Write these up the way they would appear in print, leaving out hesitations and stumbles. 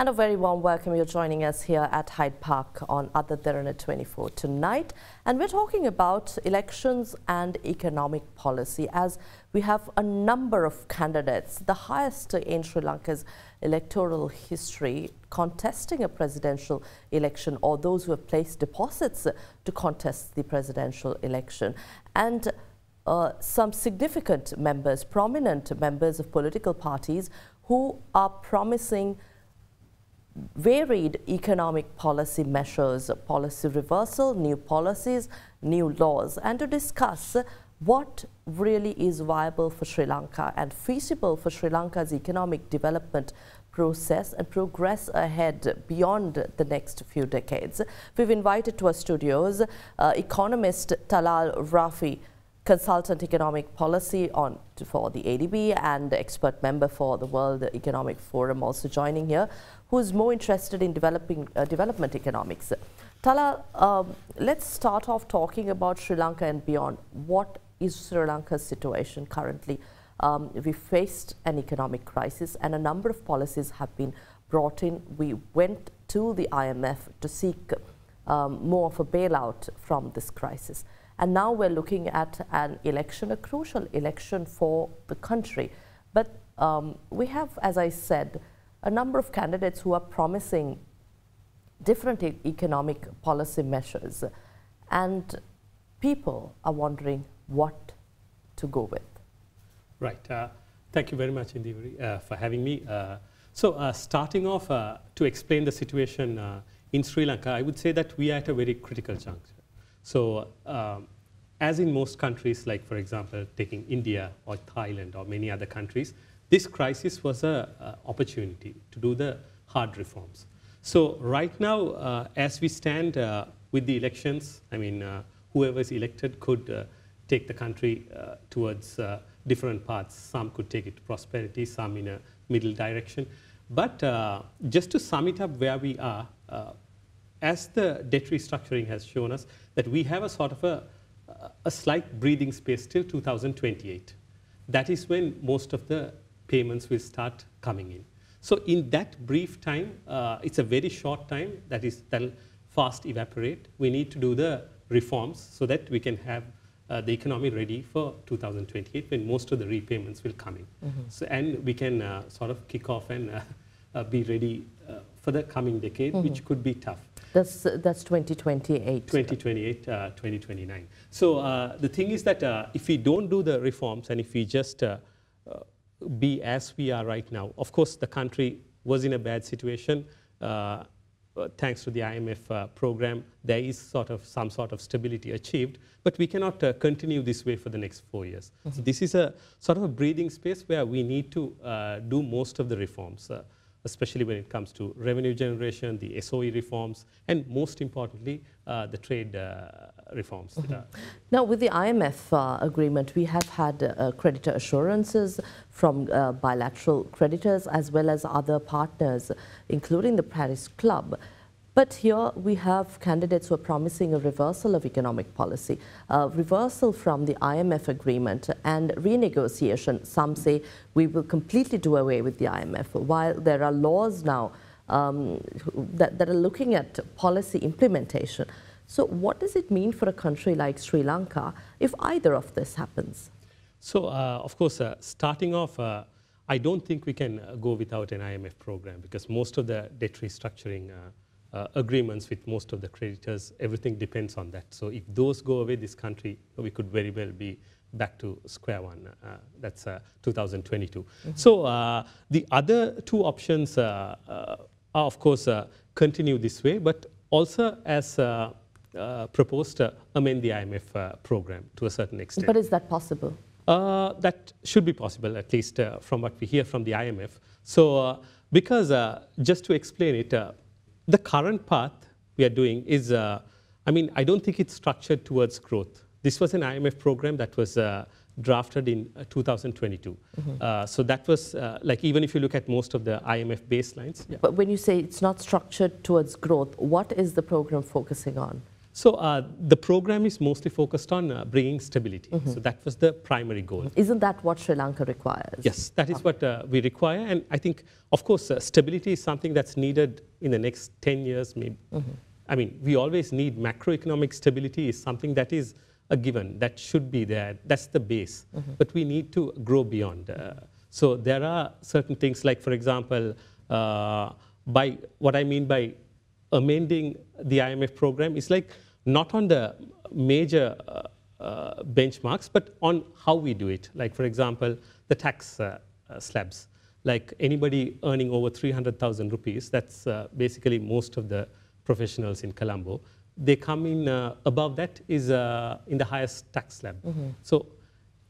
And a very warm welcome. You're joining us here at Hyde Park on Derana 24 tonight. And we're talking about elections and economic policy as we have a number of candidates, the highest in Sri Lanka's electoral history, contesting a presidential election, or those who have placed deposits to contest the presidential election. And some significant members, prominent members of political parties who are promising varied economic policy measures, policy reversal, new policies, new laws, and to discuss what really is viable for Sri Lanka and feasible for Sri Lanka's economic development process and progress ahead beyond the next few decades. We've invited to our studios economist Talal Rafi, consultant economic policy for the ADB and expert member for the World Economic Forum, also joining here, who's more interested in development economics. Talal, let's start off talking about Sri Lanka and beyond. What is Sri Lanka's situation currently? We faced an economic crisis and a number of policies have been brought in. We went to the IMF to seek more of a bailout from this crisis. And now we're looking at an election, a crucial election for the country. But we have, as I said, a number of candidates who are promising different economic policy measures. And people are wondering what to go with. Right. Thank you very much, Indeewari, for having me. Starting off to explain the situation in Sri Lanka, I would say that we are at a very critical juncture. So, as in most countries, like for example, taking India or Thailand or many other countries, this crisis was an opportunity to do the hard reforms. So right now, as we stand with the elections, I mean, whoever is elected could take the country towards different paths. Some could take it to prosperity, some in a middle direction. But just to sum it up where we are, as the debt restructuring has shown us, that we have a sort of a slight breathing space till 2028. That is when most of the payments will start coming in. So in that brief time, it's a very short time, that'll fast evaporate. We need to do the reforms so that we can have the economy ready for 2028 when most of the repayments will come in. So, and we can sort of kick off and be ready for the coming decade, which could be tough. That's 2028. 2028, 2029. So the thing is that if we don't do the reforms and if we just be as we are right now, of course the country was in a bad situation. Thanks to the IMF program, there is some sort of stability achieved, but we cannot continue this way for the next 4 years. So this is a sort of a breathing space where we need to do most of the reforms, especially when it comes to revenue generation, the SOE reforms, and most importantly, the trade reforms. Now, with the IMF agreement, we have had creditor assurances from bilateral creditors as well as other partners, including the Paris Club. But here we have candidates who are promising a reversal of economic policy, reversal from the IMF agreement and renegotiation. Some say we will completely do away with the IMF, while there are laws now that are looking at policy implementation. So what does it mean for a country like Sri Lanka if either of this happens? So, of course, starting off, I don't think we can go without an IMF program because most of the debt restructuring agreements with most of the creditors, everything depends on that. So if those go away, this country, we could very well be back to square one. That's 2022. So the other two options are, of course, continue this way, but also as proposed, amend the IMF program to a certain extent. But is that possible? That should be possible, at least from what we hear from the IMF. So because, just to explain it, the current path we are doing is, I mean, I don't think it's structured towards growth. This was an IMF program that was drafted in 2022. So that was, like, even if you look at most of the IMF baselines. Yeah. But when you say it's not structured towards growth, what is the program focusing on? So the program is mostly focused on bringing stability. So that was the primary goal. Isn't that what Sri Lanka requires? Yes, that is what we require. And I think, of course, stability is something that's needed in the next 10 years, maybe. I mean, we always need macroeconomic stability is something that is a given, that should be there. That's the base. But we need to grow beyond. So there are certain things like, for example, by what I mean by amending the IMF program is like not on the major benchmarks, but on how we do it. Like, for example, the tax slabs. Like anybody earning over 300,000 rupees, that's basically most of the professionals in Colombo. They come in above that is in the highest tax slab. So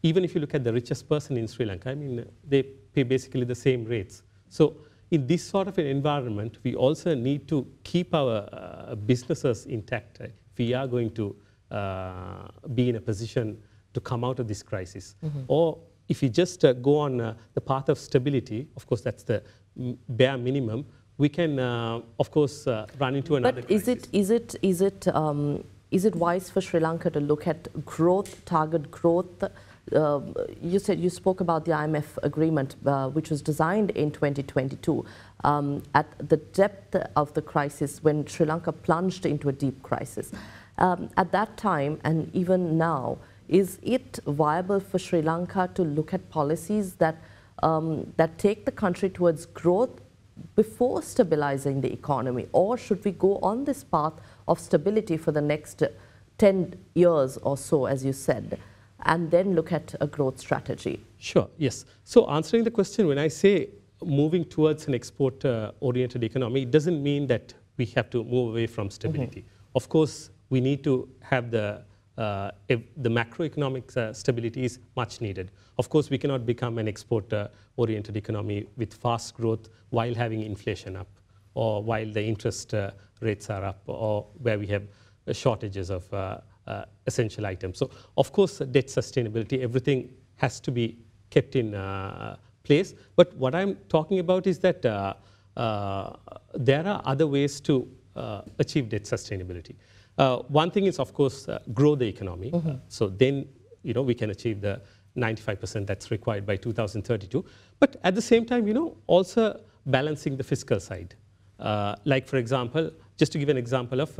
even if you look at the richest person in Sri Lanka, I mean, they pay basically the same rates. So in this sort of an environment, we also need to keep our businesses intact. Right? We are going to be in a position to come out of this crisis. Or if we just go on the path of stability, of course, that's the bare minimum, we can, of course, run into another crisis. Is it wise for Sri Lanka to look at growth, target growth? You spoke about the IMF agreement, which was designed in 2022 at the depth of the crisis when Sri Lanka plunged into a deep crisis. At that time and even now, is it viable for Sri Lanka to look at policies that that take the country towards growth before stabilizing the economy, or should we go on this path of stability for the next 10 years or so, as you said, and then look at a growth strategy? Sure, yes. So answering the question, when I say moving towards an export-oriented economy, it doesn't mean that we have to move away from stability. Of course, we need to have the macroeconomic stability is much needed. Of course, we cannot become an export-oriented economy with fast growth while having inflation up, or while the interest rates are up, or where we have shortages of essential items. So, of course, debt sustainability, everything has to be kept in place. But what I'm talking about is that there are other ways to achieve debt sustainability. One thing is, of course, grow the economy. So then, we can achieve the 95% that's required by 2032. But at the same time, also balancing the fiscal side. Like, for example, just to give an example of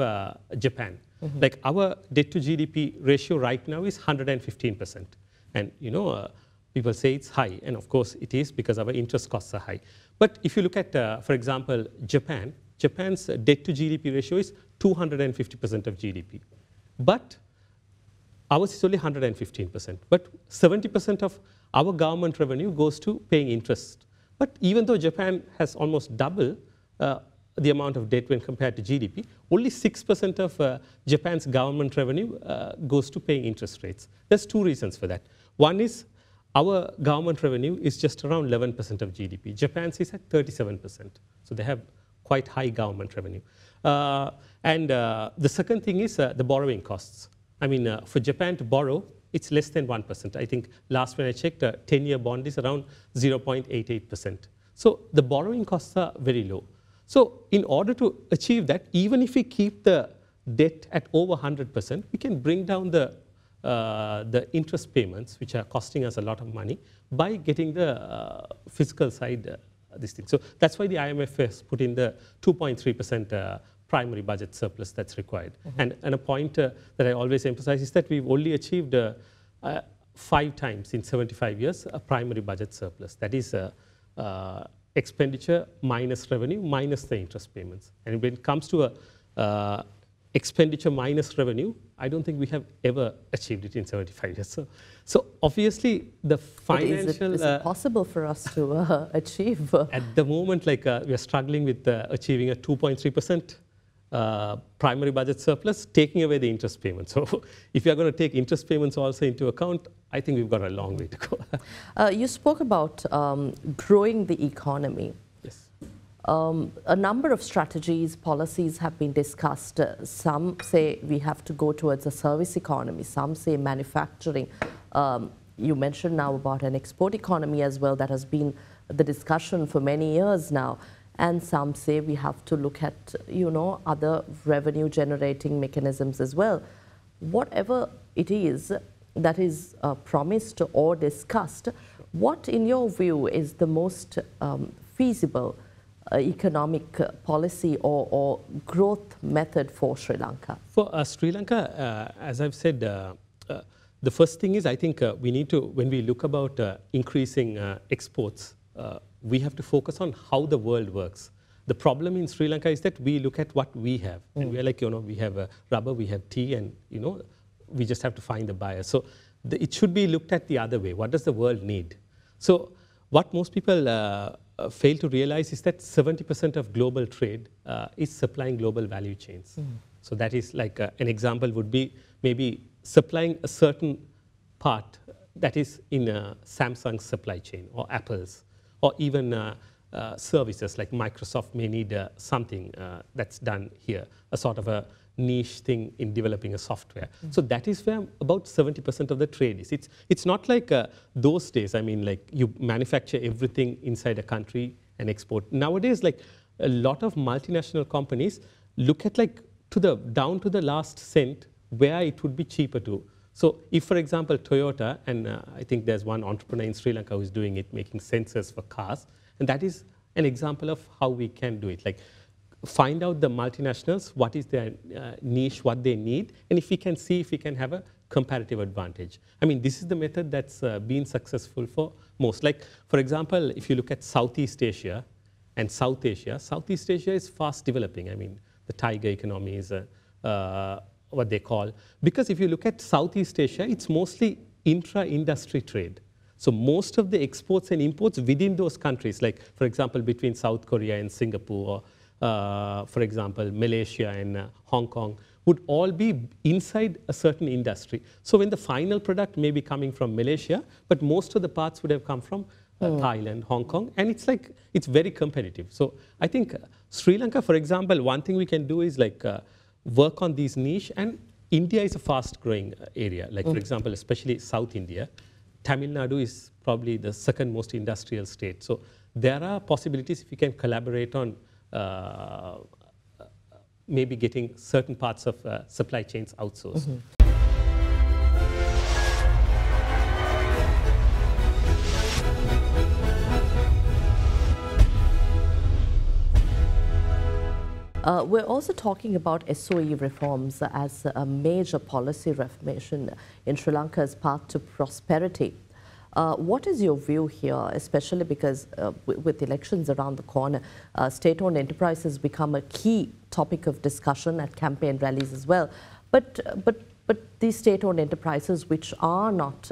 Japan. Like our debt to GDP ratio right now is 115%. And, people say it's high. And of course, it is because our interest costs are high. But if you look at, for example, Japan's debt to GDP ratio is 250% of GDP. But ours is only 115%. But 70% of our government revenue goes to paying interest. But even though Japan has almost double the amount of debt when compared to GDP, only 6% of Japan's government revenue goes to paying interest rates. There's two reasons for that. One is our government revenue is just around 11% of GDP. Japan's is at 37%. So they have quite high government revenue. And the second thing is the borrowing costs. I mean, for Japan to borrow, it's less than 1%. I think last when I checked, a 10-year bond is around 0.88%. So the borrowing costs are very low. So in order to achieve that, even if we keep the debt at over 100%, we can bring down the interest payments, which are costing us a lot of money, by getting the fiscal side this thing. So that's why the IMF has put in the 2.3% primary budget surplus that's required. And a point that I always emphasize is that we've only achieved 5 times in 75 years a primary budget surplus. That is expenditure minus revenue minus the interest payments. And when it comes to expenditure minus revenue, I don't think we have ever achieved it in 75 years. So obviously, the financial... Is it possible for us to achieve? At the moment, like we are struggling with achieving a 2.3% primary budget surplus, taking away the interest payments. So if you are going to take interest payments also into account, I think we've got a long way to go. You spoke about growing the economy. Yes. A number of strategies, policies have been discussed. Some say we have to go towards a service economy. Some say manufacturing. You mentioned now about an export economy as well. That has been the discussion for many years now. and some say we have to look at, you know, other revenue generating mechanisms as well. Whatever it is that is promised or discussed, what in your view is the most feasible economic policy or growth method for Sri Lanka? For Sri Lanka, as I've said, the first thing is I think we need to, when we look about increasing exports, we have to focus on how the world works. The problem in Sri Lanka is that we look at what we have. And we're like, you know, we have rubber, we have tea, and, you know, we just have to find the buyer. So it should be looked at the other way. What does the world need? So what most people fail to realize is that 70% of global trade is supplying global value chains. So that is like an example would be maybe supplying a certain part that is in Samsung's supply chain or Apple's, or even services like Microsoft may need something that's done here, a sort of a niche thing in developing a software. So that is where about 70% of the trade is. It's not like those days, I mean, like you manufacture everything inside a country and export. Nowadays, like a lot of multinational companies look at like down to the last cent where it would be cheaper to. So if, for example, Toyota, and I think there's one entrepreneur in Sri Lanka who's doing it, making sensors for cars, and that is an example of how we can do it. Like find out the multinationals, what is their niche, what they need, and if we can see if we can have a comparative advantage. I mean, this is the method that's been successful for most. Like, for example, if you look at Southeast Asia and South Asia, Southeast Asia is fast developing. I mean, the tiger economy is what they call. Because if you look at Southeast Asia, it's mostly intra-industry trade. So most of the exports and imports within those countries, like, for example, between South Korea and Singapore, or, for example, Malaysia and Hong Kong, would all be inside a certain industry. So when the final product may be coming from Malaysia, but most of the parts would have come from Thailand, Hong Kong, and it's like, it's very competitive. So I think Sri Lanka, for example, one thing we can do is like work on these niche, and India is a fast growing area. Like, for example, especially South India, Tamil Nadu is probably the second most industrial state. So there are possibilities if we can collaborate on maybe getting certain parts of supply chains outsourced. We're also talking about SOE reforms as a major policy reformation in Sri Lanka's path to prosperity. What is your view here, especially because with elections around the corner, state-owned enterprises become a key topic of discussion at campaign rallies as well. But these state-owned enterprises which are not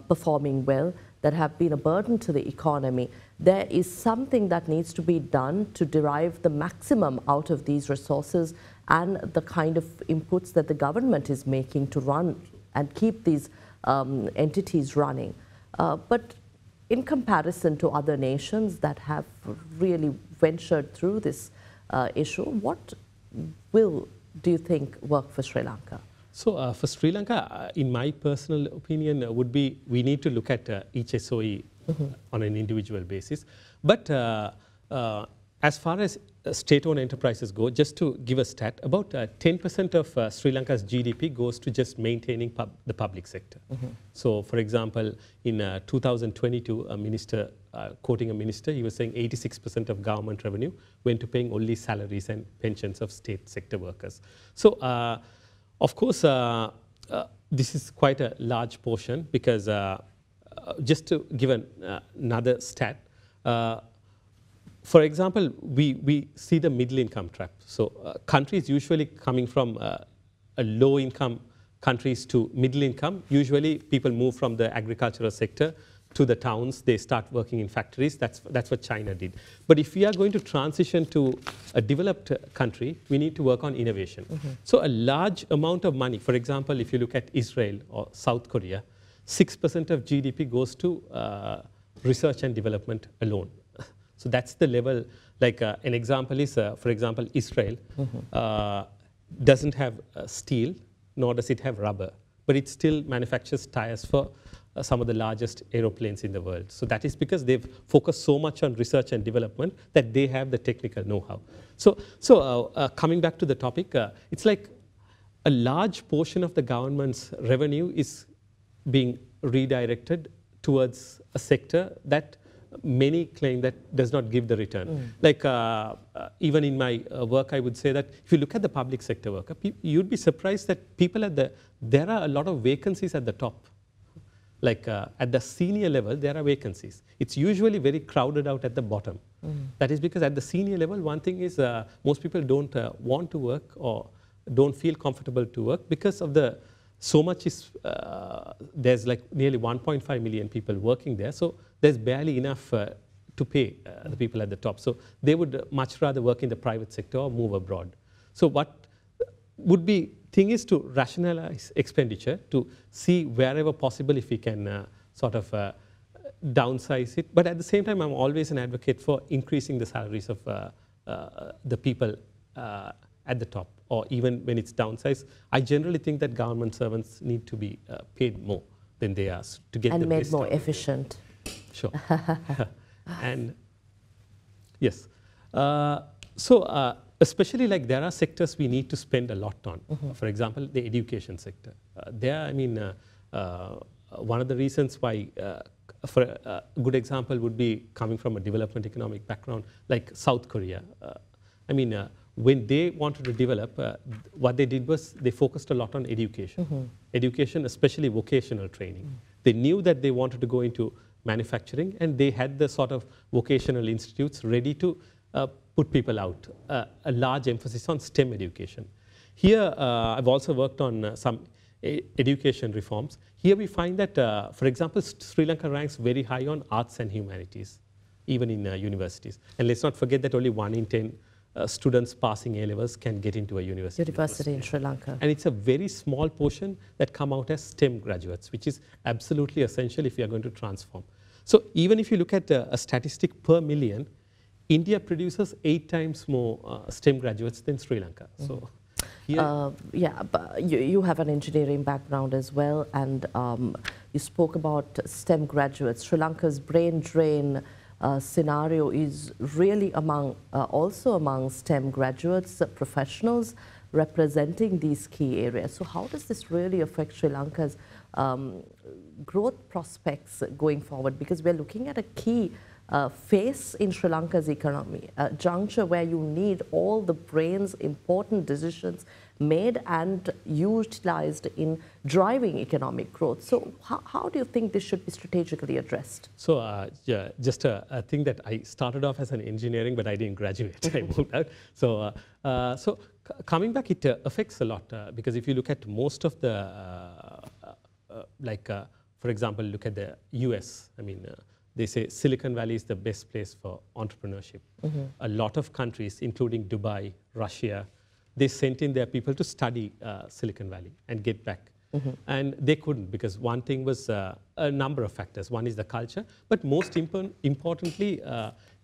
performing well, that have been a burden to the economy, there is something that needs to be done to derive the maximum out of these resources and the kind of inputs that the government is making to run and keep these entities running. But in comparison to other nations that have really ventured through this issue, what do you think work for Sri Lanka? So for Sri Lanka, in my personal opinion, would be we need to look at each SOE on an individual basis. But as far as state-owned enterprises go, just to give a stat, about 10% of Sri Lanka's GDP goes to just maintaining the public sector. So, for example, in 2022, a minister, quoting a minister, he was saying 86% of government revenue went to paying only salaries and pensions of state sector workers. So, of course, this is quite a large portion because just to give another stat, for example, we see the middle income trap. So countries usually coming from a low income countries to middle income, usually people move from the agricultural sector to the towns, they start working in factories. That's what China did. But if we are going to transition to a developed country, we need to work on innovation. So a large amount of money, for example, if you look at Israel or South Korea, 6% of GDP goes to research and development alone. So that's the level, like an example is, for example, Israel doesn't have steel, nor does it have rubber, but it still manufactures tires for some of the largest aeroplanes in the world. So that is because they've focused so much on research and development that they have the technical know-how. So coming back to the topic, it's like a large portion of the government's revenue is being redirected towards a sector that many claim that does not give the return. Like even in my work, I would say that if you look at the public sector worker, you'd be surprised that people there are a lot of vacancies at the top. Like at the senior level, there are vacancies. It's usually very crowded out at the bottom. That is because at the senior level, one thing is most people don't want to work or don't feel comfortable to work because of so much is, there's like nearly 1.5 million people working there. So there's barely enough to pay the people at the top. So they would much rather work in the private sector or move abroad. So what would be thing is to rationalize expenditure, to see wherever possible if we can sort of downsize it. But at the same time, I'm always an advocate for increasing the salaries of the people at the top, or even when it's downsized. I generally think that government servants need to be paid more than they are to get and the made best more out. efficient. Sure. And yes. So especially like there are sectors we need to spend a lot on. For example, the education sector. There, I mean, one of the reasons why, for a good example would be coming from a development economic background, like South Korea. I mean, when they wanted to develop, what they did was they focused a lot on education. Education, especially vocational training. They knew that they wanted to go into manufacturing, and they had the sort of vocational institutes ready to put people out. A large emphasis on STEM education. Here, I've also worked on some education reforms. Here we find that, for example, Sri Lanka ranks very high on arts and humanities, even in universities. And let's not forget that only 1 in 10 students passing A-levels can get into a university in Sri Lanka. And it's a very small portion that come out as STEM graduates, which is absolutely essential if you are going to transform. So even if you look at a statistic per million, India produces 8 times more STEM graduates than Sri Lanka. So here, yeah, but you have an engineering background as well, and you spoke about STEM graduates. Sri Lanka's brain drain scenario is really also among STEM graduates, professionals representing these key areas. So how does this really affect Sri Lanka's growth prospects going forward? Because we're looking at a key phase in Sri Lanka's economy, a juncture where you need all the brains, important decisions made and utilized in driving economic growth. So how do you think this should be strategically addressed? So yeah, just a thing that I started off as an engineering, but I didn't graduate. I moved out. So coming back, it affects a lot because if you look at most of the, for example, look at the US. I mean, they say Silicon Valley is the best place for entrepreneurship. A lot of countries, including Dubai, Russia, they sent in their people to study Silicon Valley and get back. And they couldn't because one thing was a number of factors. One is the culture, but most importantly,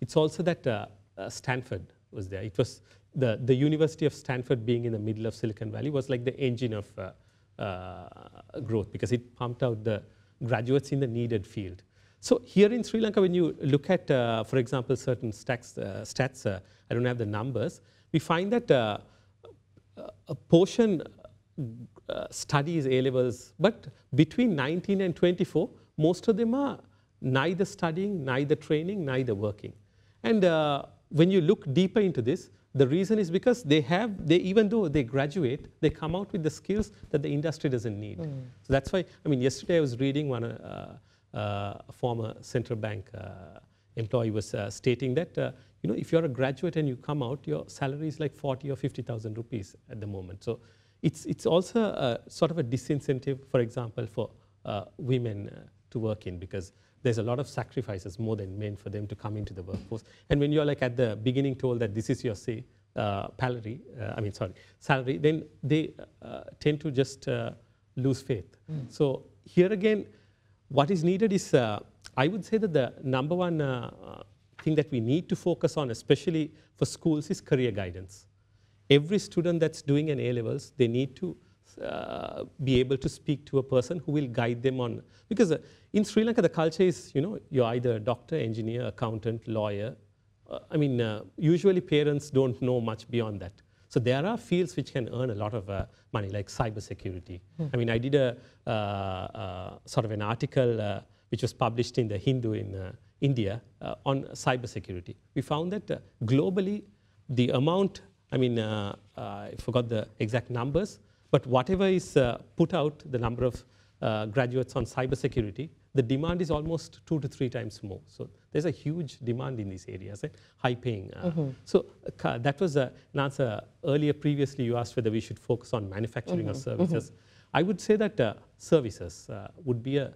it's also that Stanford was there. It was the University of Stanford being in the middle of Silicon Valley was like the engine of growth because it pumped out the graduates in the needed field. So here in Sri Lanka, when you look at, for example, certain stats, I don't have the numbers, we find that a portion studies A-levels, but between 19 and 24, most of them are neither studying, neither training, neither working. And when you look deeper into this, the reason is because even though they graduate, they come out with the skills that the industry doesn't need. So that's why, I mean, yesterday I was reading a former central bank employee was stating that if you're a graduate and you come out, your salary is like 40 or 50,000 rupees at the moment. So it's also a sort of a disincentive, for example, for women to work in because there's a lot of sacrifices more than men for them to come into the workforce. And when you're like at the beginning told that this is your salary, then they tend to just lose faith. So here again, what is needed is, I would say that the number one thing that we need to focus on, especially for schools, is career guidance. Every student that's doing an A-levels, they need to be able to speak to a person who will guide them on, because in Sri Lanka the culture is, you're either a doctor, engineer, accountant, lawyer. Usually parents don't know much beyond that. So there are fields which can earn a lot of money, like cybersecurity. I did a sort of an article which was published in the Hindu in India on cybersecurity. We found that globally, the amount, I forgot the exact numbers, but whatever is put out, the number of graduates on cybersecurity, the demand is almost 2 to 3 times more. So there's a huge demand in these areas, right? High paying. So that was an answer earlier. Previously, you asked whether we should focus on manufacturing or services. I would say that services would be a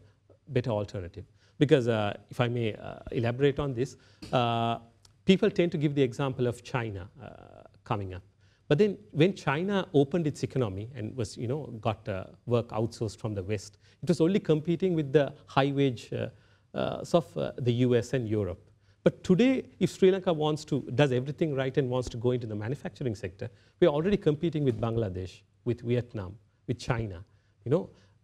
better alternative. Because if I may elaborate on this, people tend to give the example of China coming up. But then when China opened its economy and was, got work outsourced from the West, it was only competing with the high wage of the US and Europe. But today, if Sri Lanka does everything right and wants to go into the manufacturing sector, we're already competing with Bangladesh, with Vietnam, with China.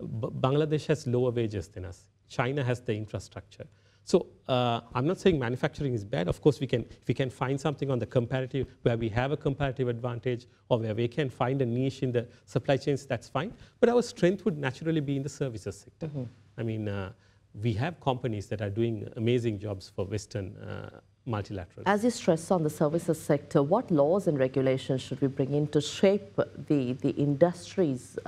Bangladesh has lower wages than us. China has the infrastructure. So I'm not saying manufacturing is bad. Of course, if we can find something on the comparative, where we have a comparative advantage, or where we can find a niche in the supply chains, that's fine. But our strength would naturally be in the services sector. We have companies that are doing amazing jobs for Western multilaterals. As you stress on the services sector, what laws and regulations should we bring in to shape the industries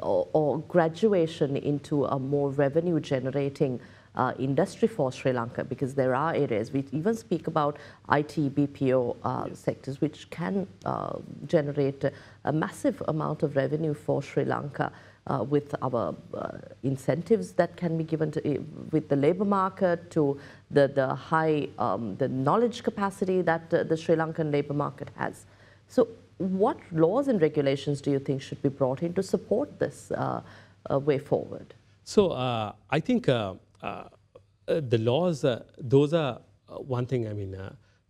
or graduation into a more revenue-generating industry for Sri Lanka? Because there are areas, we even speak about IT, BPO sectors, which can generate a massive amount of revenue for Sri Lanka with our incentives that can be given to, with the labor market, to the high the knowledge capacity that the Sri Lankan labor market has. So what laws and regulations do you think should be brought in to support this way forward? So I think the laws, those are one thing.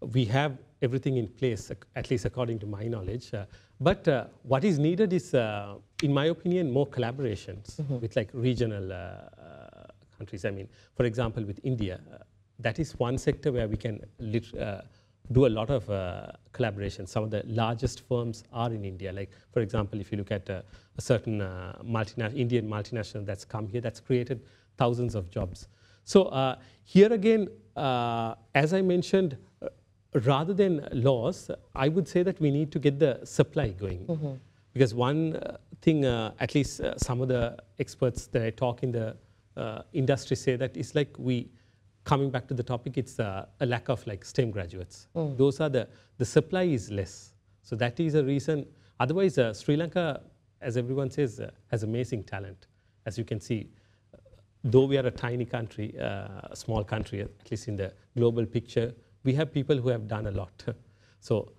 We have everything in place, at least according to my knowledge. But what is needed is, in my opinion, more collaborations with like regional countries. For example, with India, that is one sector where we can do a lot of collaboration. Some of the largest firms are in India. Like, for example, if you look at a certain Indian multinational that's come here, that's created thousands of jobs. So here again, as I mentioned, rather than laws, I would say that we need to get the supply going. Because one thing, at least some of the experts that I talk in the industry say that it's like coming back to the topic, it's a lack of like STEM graduates. Those are the supply is less. So that is a reason. Otherwise, Sri Lanka, as everyone says, has amazing talent. As you can see, though we are a tiny country, a small country, at least in the global picture, we have people who have done a lot. So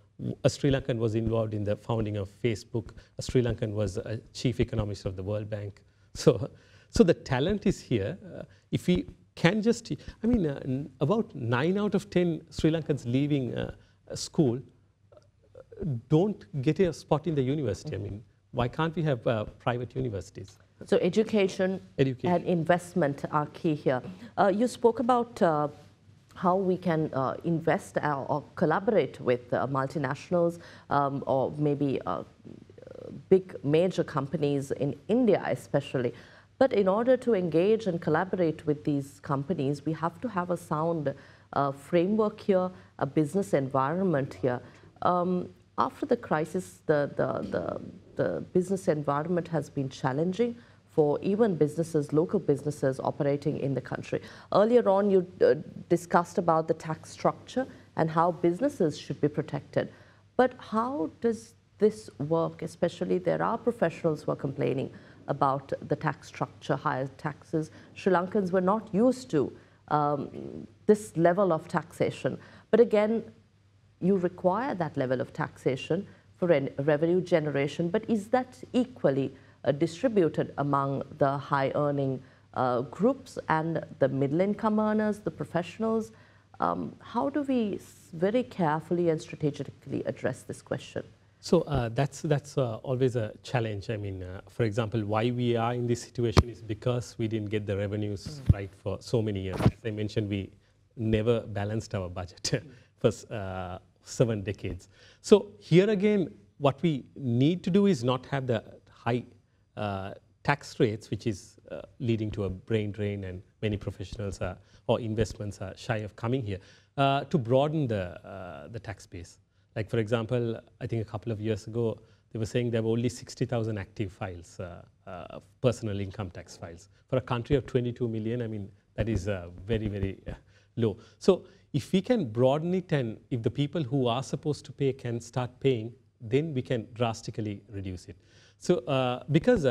a Sri Lankan was involved in the founding of Facebook. A Sri Lankan was a chief economist of the World Bank. So the talent is here. If we can just, about 9 out of 10 Sri Lankans leaving school don't get a spot in the university. Why can't we have private universities? So education and investment are key here. You spoke about how we can invest or collaborate with multinationals or maybe big major companies in India especially. But in order to engage and collaborate with these companies, we have to have a sound framework here, a business environment here. After the crisis, the business environment has been challenging for even businesses, local businesses operating in the country. Earlier on, you discussed about the tax structure and how businesses should be protected. But how does this work? Especially there are professionals who are complaining about the tax structure, higher taxes. Sri Lankans were not used to this level of taxation. But again, you require that level of taxation for revenue generation, but is that equally distributed among the high-earning groups and the middle-income earners, the professionals? How do we very carefully and strategically address this question? So that's always a challenge. I mean, for example, why we are in this situation is because we didn't get the revenues right for so many years. As I mentioned, we never balanced our budget for 7 decades. So here again, what we need to do is not have the high tax rates, which is leading to a brain drain, and many professionals or investments are shy of coming here, to broaden the tax base. Like, for example, I think a couple of years ago, they were saying there were only 60,000 active files, personal income tax files. For a country of 22 million, I mean, that is very, very low. So if we can broaden it, and if the people who are supposed to pay can start paying, then we can drastically reduce it. So because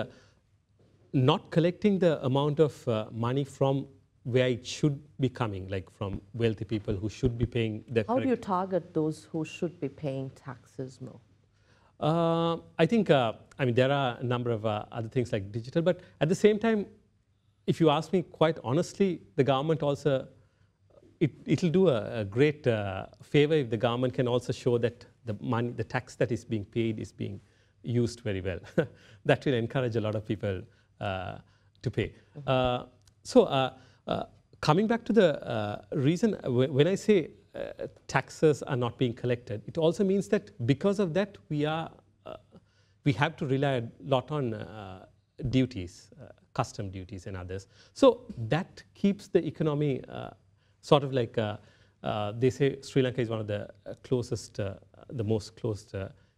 not collecting the amount of money from where it should be coming, like from wealthy people who should be paying the How do you target those who should be paying taxes more? I think, I mean, there are a number of other things like digital, but at the same time, if you ask me quite honestly, the government also, it'll do a great favor if the government can also show that the money, the tax that is being paid is being used very well. That will encourage a lot of people to pay. Coming back to the reason, when I say taxes are not being collected, it also means that because of that, we have to rely a lot on duties, custom duties and others. So that keeps the economy sort of like, they say Sri Lanka is one of the closest, the most closed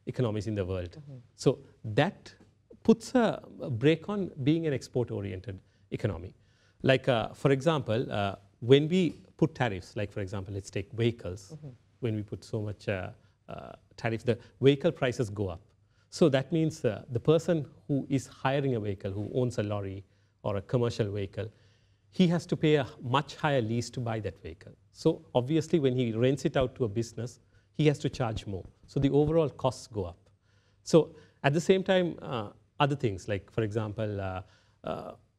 economies in the world. So that puts a brake on being an export-oriented economy. Like, for example, when we put tariffs, like, for example, let's take vehicles. When we put so much tariffs, the vehicle prices go up. So that means the person who is hiring a vehicle, who owns a lorry or a commercial vehicle, he has to pay a much higher lease to buy that vehicle. So obviously, when he rents it out to a business, he has to charge more. So the overall costs go up. So at the same time, other things, like, for example,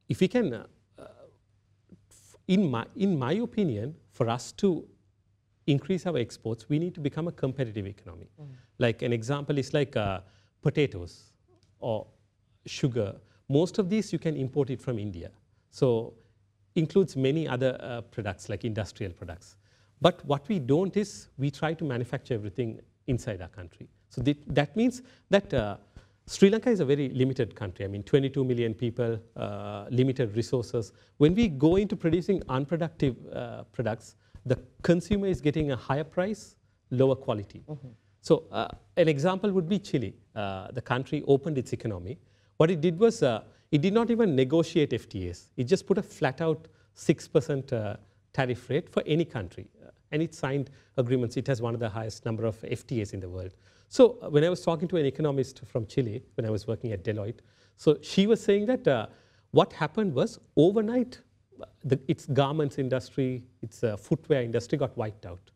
if we can, in my opinion, for us to increase our exports, we need to become a competitive economy. Like, an example is like potatoes or sugar. Most of these you can import it from India. So includes many other products like industrial products. But what we don't is we try to manufacture everything inside our country. So that means that Sri Lanka is a very limited country. I mean, 22 million people, limited resources. When we go into producing unproductive products, the consumer is getting a higher price, lower quality. So an example would be Chile. The country opened its economy. What it did was, it did not even negotiate FTAs. It just put a flat out 6% tariff rate for any country. And it signed agreements. It has one of the highest number of FTAs in the world. So when I was talking to an economist from Chile, when I was working at Deloitte, so she was saying that what happened was overnight, its garments industry, its footwear industry got wiped out.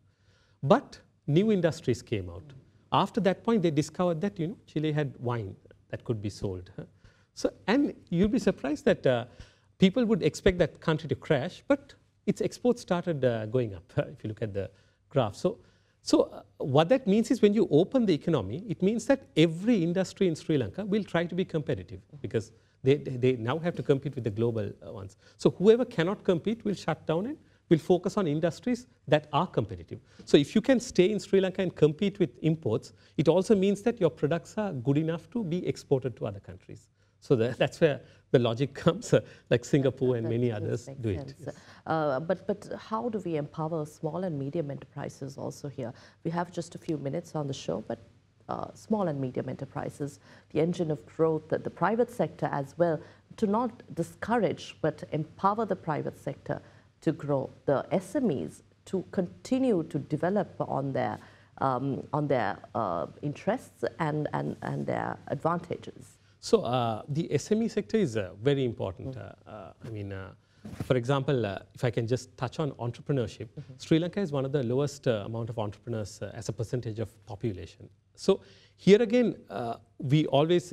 But new industries came out. After that point, they discovered that, you know, Chile had wine that could be sold. So, and you'll be surprised that people would expect that country to crash, but its exports started going up, if you look at the graph. So what that means is when you open the economy, it means that every industry in Sri Lanka will try to be competitive because they now have to compete with the global ones. So whoever cannot compete will shut down and will focus on industries that are competitive. So if you can stay in Sri Lanka and compete with imports, it also means that your products are good enough to be exported to other countries. So that's where the logic comes, like Singapore and many others do it. Yes. But how do we empower small and medium enterprises also here? We have just a few minutes on the show, but small and medium enterprises, the engine of growth, the private sector as well, to not discourage, but empower the private sector to grow, the SMEs to continue to develop on their interests and their advantages. So the SME sector is very important. I mean, for example, if I can just touch on entrepreneurship, Sri Lanka is one of the lowest amount of entrepreneurs as a percentage of population. So here again, we always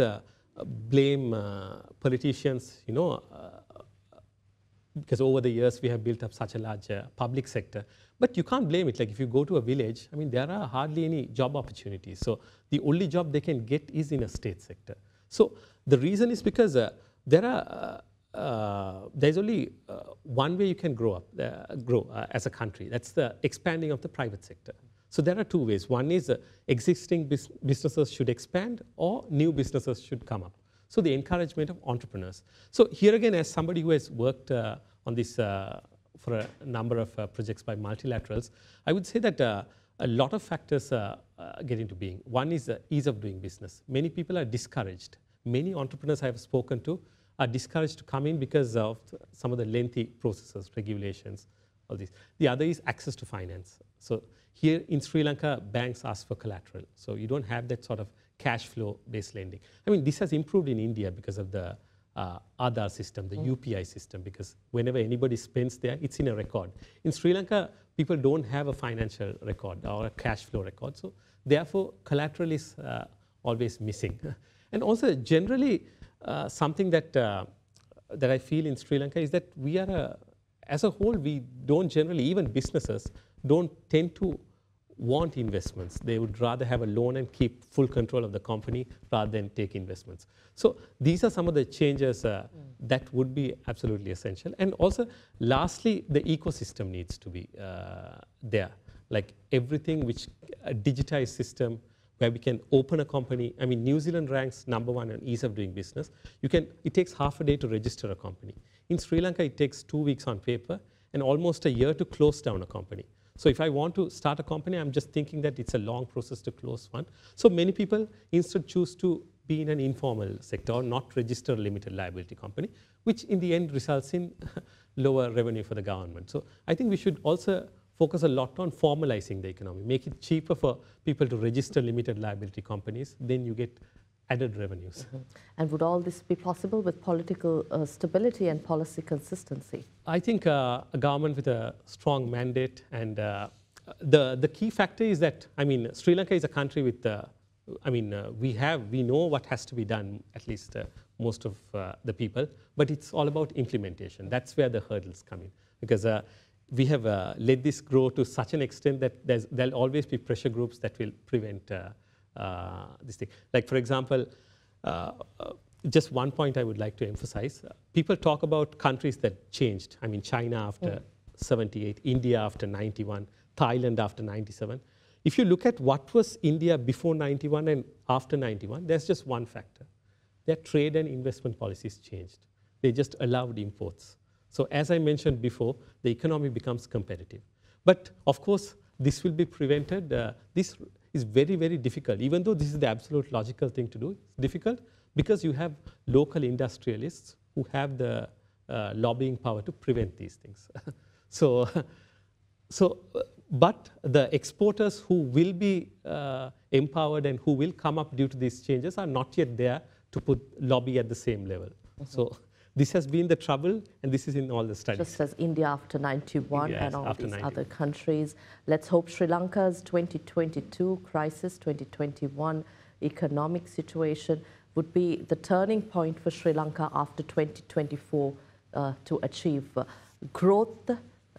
blame politicians, you know, because over the years we have built up such a large public sector. But you can't blame it. Like if you go to a village, I mean, there are hardly any job opportunities. So the only job they can get is in a state sector. So the reason is because there's only one way you can grow as a country. That's the expanding of the private sector. So there are two ways. One is existing businesses should expand or new businesses should come up. So the encouragement of entrepreneurs. So here again, as somebody who has worked on this for a number of projects by multilaterals, I would say that a lot of factors get into being. One is the ease of doing business. Many people are discouraged. Many entrepreneurs I have spoken to are discouraged to come in because of some of the lengthy processes, regulations, all these. The other is access to finance. So here in Sri Lanka, banks ask for collateral. So you don't have that sort of cash flow based lending. I mean, this has improved in India because of the Aadhaar system, the UPI system, because whenever anybody spends there, it's in a record. In Sri Lanka, people don't have a financial record or a cash flow record. So therefore, collateral is always missing. And also generally, something that I feel in Sri Lanka is that we are, as a whole, we don't generally, even businesses, don't tend to want investments. They would rather have a loan and keep full control of the company rather than take investments. So these are some of the changes that would be absolutely essential. And also, lastly, the ecosystem needs to be there. Like everything which a digitized system where we can open a company. I mean, New Zealand ranks #1 on ease of doing business. It takes half a day to register a company. In Sri Lanka, it takes 2 weeks on paper and almost a year to close down a company. So if I want to start a company, I'm just thinking that it's a long process to close one. So many people instead choose to be in an informal sector or not register a limited liability company, which in the end results in lower revenue for the government. So I think we should also focus a lot on formalizing the economy, make it cheaper for people to register limited liability companies, then you get added revenues. And would all this be possible with political stability and policy consistency? I think a government with a strong mandate, and the key factor is that, I mean, Sri Lanka is a country with, we know what has to be done, at least most of the people, but it's all about implementation. That's where the hurdles come in, because we have let this grow to such an extent that there'll always be pressure groups that will prevent this thing. Like, for example, just one point I would like to emphasize. People talk about countries that changed. I mean, China after 78, India after 91, Thailand after 97. If you look at what was India before 91 and after 91, there's just one factor. Their trade and investment policies changed. They just allowed imports. So as I mentioned before, the economy becomes competitive. But of course, this will be prevented. This is very, very difficult. Even though this is the absolute logical thing to do, it's difficult because you have local industrialists who have the lobbying power to prevent these things. But the exporters who will be empowered and who will come up due to these changes are not yet there to put lobby at the same level. So this has been the trouble, and this is in all the studies. Just as India after 91 and all these other countries. Let's hope Sri Lanka's 2022 crisis, 2021 economic situation would be the turning point for Sri Lanka after 2024 to achieve growth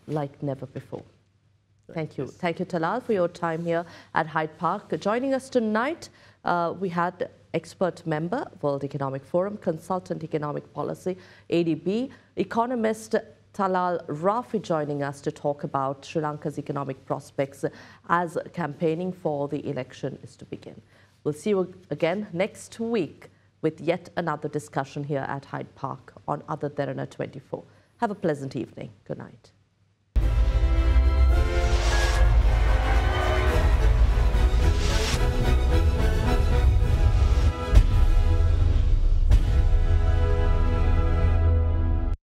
like never before. Thank you. Thank you, Talal, for your time here at Hyde Park. Joining us tonight, we had expert member, World Economic Forum, consultant economic policy, ADB, economist Talal Rafi joining us to talk about Sri Lanka's economic prospects as campaigning for the election is to begin. We'll see you again next week with yet another discussion here at Hyde Park on Other Derana 24. Have a pleasant evening. Good night.